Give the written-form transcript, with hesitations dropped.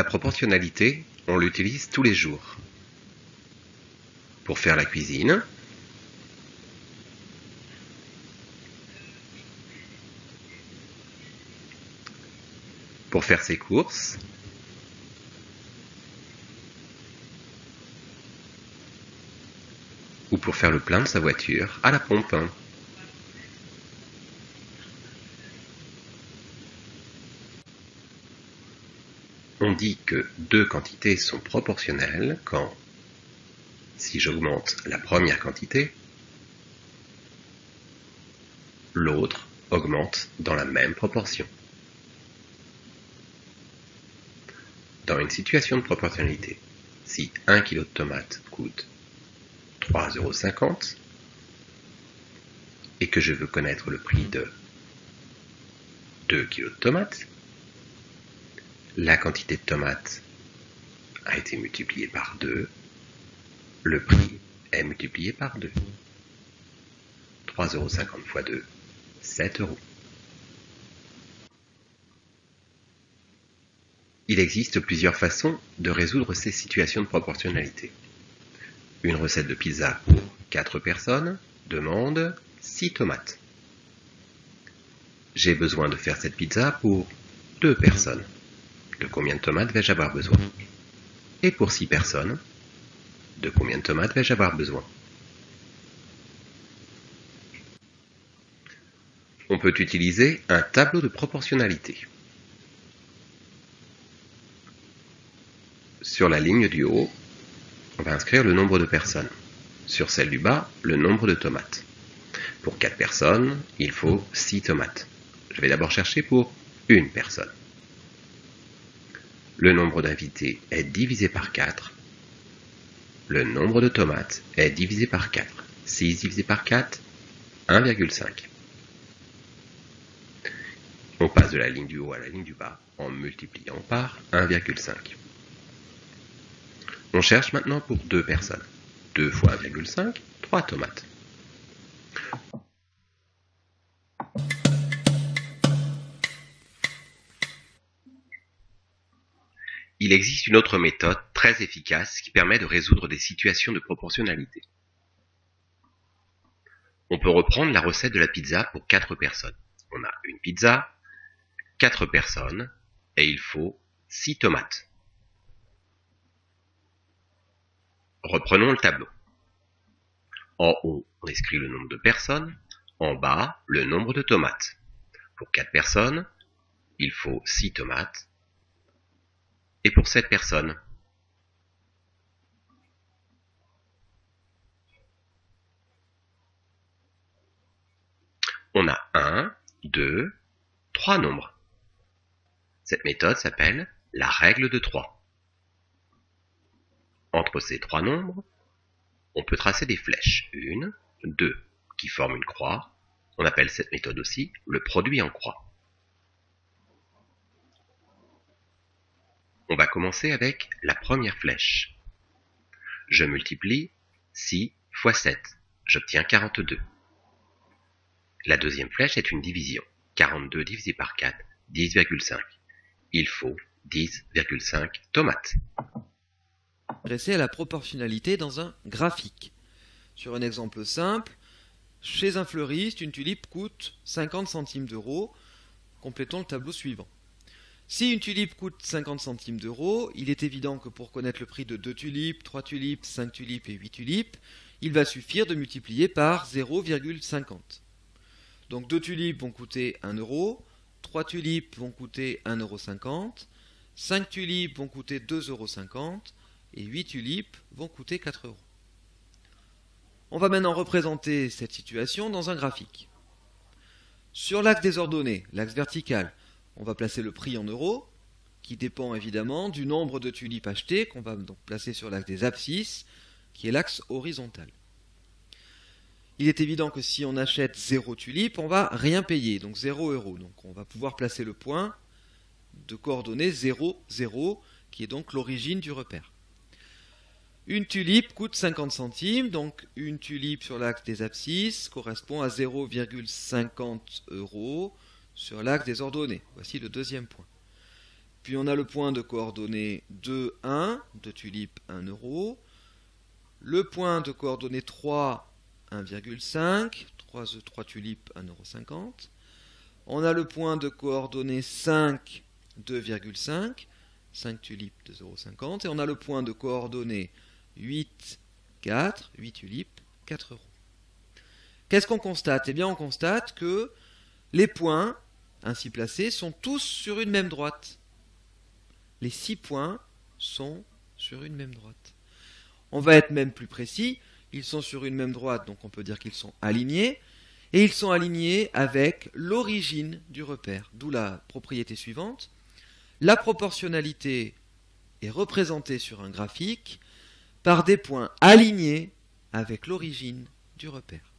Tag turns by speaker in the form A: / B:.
A: proportionnalité, on l'utilise tous les jours. Pour faire la cuisine, pour faire ses courses, ou pour faire le plein de sa voiture à la pompe. On dit que deux quantités sont proportionnelles quand, si j'augmente la première quantité, l'autre augmente dans la même proportion. Dans une situation de proportionnalité, si 1 kg de tomates coûte 3,50 € et que je veux connaître le prix de 2 kg de tomates, la quantité de tomates a été multipliée par 2, le prix est multiplié par 2. 3,50 € fois 2, 7 €. Il existe plusieurs façons de résoudre ces situations de proportionnalité. Une recette de pizza pour 4 personnes demande 6 tomates. J'ai besoin de faire cette pizza pour 2 personnes. De combien de tomates vais-je avoir besoin? Et pour 6 personnes, de combien de tomates vais-je avoir besoin? On peut utiliser un tableau de proportionnalité. Sur la ligne du haut, on va inscrire le nombre de personnes. Sur celle du bas, le nombre de tomates. Pour 4 personnes, il faut 6 tomates. Je vais d'abord chercher pour une personne. Le nombre d'invités est divisé par 4. Le nombre de tomates est divisé par 4. 6 divisé par 4, 1,5. On passe de la ligne du haut à la ligne du bas en multipliant par 1,5. On cherche maintenant pour 2 personnes. 2 fois 1,5, 3 tomates. Il existe une autre méthode très efficace qui permet de résoudre des situations de proportionnalité. On peut reprendre la recette de la pizza pour 4 personnes. On a une pizza, 4 personnes, et il faut 6 tomates. Reprenons le tableau. En haut, on inscrit le nombre de personnes, en bas, le nombre de tomates. Pour 4 personnes, il faut 6 tomates, et pour 7 personnes, on a 1, 2, 3 nombres. Cette méthode s'appelle la règle de 3. Entre ces 3 nombres, on peut tracer des flèches, 1, 2, qui forment une croix. On appelle cette méthode aussi le produit en croix. On va commencer avec la première flèche. Je multiplie 6 fois 7. J'obtiens 42. La deuxième flèche est une division. 42 divisé par 4, 10,5. Il faut 10,5 tomates.
B: S'intéresser à la proportionnalité dans un graphique. Sur un exemple simple, chez un fleuriste, une tulipe coûte 50 centimes d'euros. Complétons le tableau suivant. Si une tulipe coûte 50 centimes d'euros, il est évident que pour connaître le prix de 2 tulipes, 3 tulipes, 5 tulipes et 8 tulipes, il va suffire de multiplier par 0,50. Donc 2 tulipes vont coûter 1 euro, 3 tulipes vont coûter 1,50 €, 5 tulipes vont coûter 2,50 € et 8 tulipes vont coûter 4 euros. On va maintenant représenter cette situation dans un graphique. Sur l'axe des ordonnées, l'axe vertical, on va placer le prix en euros, qui dépend évidemment du nombre de tulipes achetées, qu'on va donc placer sur l'axe des abscisses, qui est l'axe horizontal. Il est évident que si on achète 0 tulipes, on va rien payer, donc 0 euros. Donc on va pouvoir placer le point de coordonnées 0, 0, qui est donc l'origine du repère. Une tulipe coûte 50 centimes, donc une tulipe sur l'axe des abscisses correspond à 0,50 € sur l'axe des ordonnées. Voici le deuxième point. Puis on a le point de coordonnées 2, 1, 2 tulipes, 1 euro. Le point de coordonnées 3, 1,5, 3 tulipes, 1,50 €. On a le point de coordonnées 5, 2,5, 5 tulipes, 2,50 €. Et on a le point de coordonnées 8, 4, 8 tulipes, 4 euros. Qu'est-ce qu'on constate? Eh bien, on constate que les points ainsi placés sont tous sur une même droite. Les 6 points sont sur une même droite. On va être même plus précis, ils sont sur une même droite, donc on peut dire qu'ils sont alignés, et ils sont alignés avec l'origine du repère, d'où la propriété suivante. La proportionnalité est représentée sur un graphique par des points alignés avec l'origine du repère.